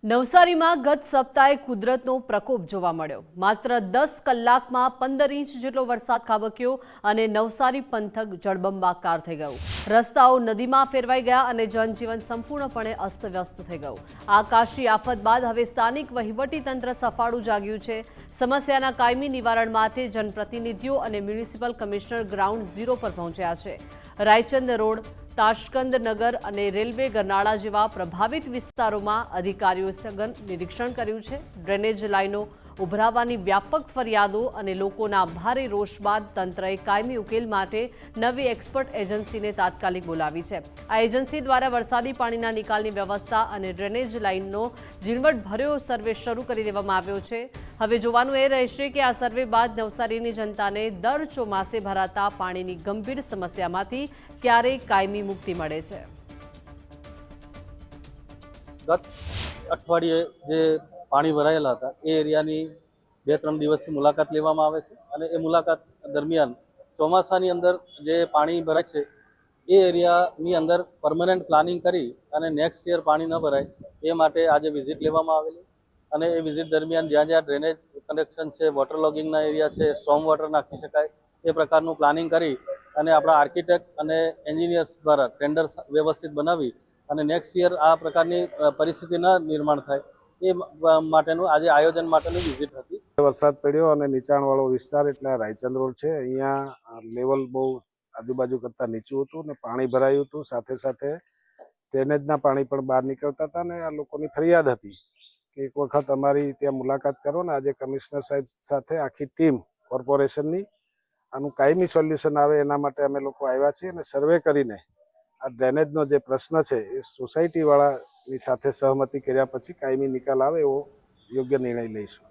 નવસારીમાં ગત સપ્તાહે કુદરતનો પ્રકોપ જોવા મળ્યો। માત્ર 10 કલાકમાં 15 ઇંચ જેટલો વરસાદ ખાબક્યો અને નવસારી પંથક જળબંબાકાર થઈ ગયું। રસ્તાઓ નદીમાં ફેરવાઈ ગયા અને જનજીવન સંપૂર્ણપણે અસ્તવ્યસ્ત થઈ ગયું। આકાશી આફત બાદ હવે સ્થાનિક વહીવટીતંત્ર સફાળું જાગ્યું છે। સમસ્યાના કાયમી નિવારણ માટે જનપ્રતિનિધિઓ અને મ્યુનિસિપલ કમિશનર ગ્રાઉન્ડ ઝીરો પર પહોંચ્યા છે। રાયચંદ રોડ, તાશ્કંદ નગર અને રેલવે ગરનાળા જેવા પ્રભાવિત વિસ્તારોમાં અધિકારીઓએ સઘન નિરીક્ષણ કર્યું છે। ડ્રેનેજ લાઇનો ઉભરાવાની વ્યાપક ફરિયાદો અને લોકોના ભારે રોષ બાદ તંત્રએ કાયમી ઉકેલ માટે નવી એક્સપર્ટ એજન્સીને તાત્કાલિક બોલાવી છે। આ એજન્સી દ્વારા વરસાદી પાણીના નિકાલની વ્યવસ્થા અને ડ્રેનેજ લાઇનનો ઝીણવટભર્યો સર્વે શરૂ કરી દેવામાં આવ્યો છે। હવે જોવાનું એ રહેશે કે આ સર્વે બાદ નવસારીની જનતાને દર ચોમાસે ભરાતા પાણીની ગંભીર સમસ્યામાંથી ક્યારે કાયમી મુક્તિ મળે છે। ગત અઠવાડિયે જે પાણી ભરાયેલા હતા એ એરિયાની 2-3 દિવસની મુલાકાત લેવામાં આવે છે અને એ મુલાકાત દરમિયાન ચોમાસાની અંદર જે પાણી ભરાય છે એ એરિયાની અંદર પરમનન્ટ પ્લાનિંગ કરી અને નેક્સ્ટ યર પાણી ન ભરાય એ માટે આજે વિઝિટ લેવામાં આવેલી અને એ વિઝિટ દરમિયાન જ્યાં જ્યાં ડ્રેનેજ કનેક્શન છે, વોટર લોગિંગના એરિયા છે, સ્ટોર્મ વોટર નાખી શકાય એ પ્રકારનું પ્લાનિંગ કરી અને આપણા આર્કિટેક્ટ અને એન્જિનિયર્સ દ્વારા ટેન્ડર વ્યવસ્થિત બનાવી અને નેક્સ્ટ યર આ પ્રકારની પરિસ્થિતિ ન નિર્માણ થાય એ માટેનું આજે આયોજન માટેની વિઝિટ હતી। વરસાદ પડ્યો અને નીચાણવાળો વિસ્તાર એટલે રાયચંદ રોડ છે, અહીંયા લેવલ બહુ આજુબાજુ કરતાં નીચું હતું ને પાણી ભરાયું હતું। સાથે સાથે ડ્રેનેજના પાણી પણ બહાર નીકળતા હતા અને આ લોકોની ફરિયાદ હતી કે એક વખત અમારી ત્યાં મુલાકાત કરો ને આજે કમિશનર સાહેબ સાથે આખી ટીમ કોર્પોરેશનની આનું કાયમી સોલ્યુશન આવે એના માટે અમે લોકો આવ્યા છીએ અને સર્વે કરીને આ ડ્રેનેજનો જે પ્રશ્ન છે એ સોસાયટીવાળાની સાથે સહમતિ કર્યા પછી કાયમી નિકાલ આવે એવો યોગ્ય નિર્ણય લઈશું।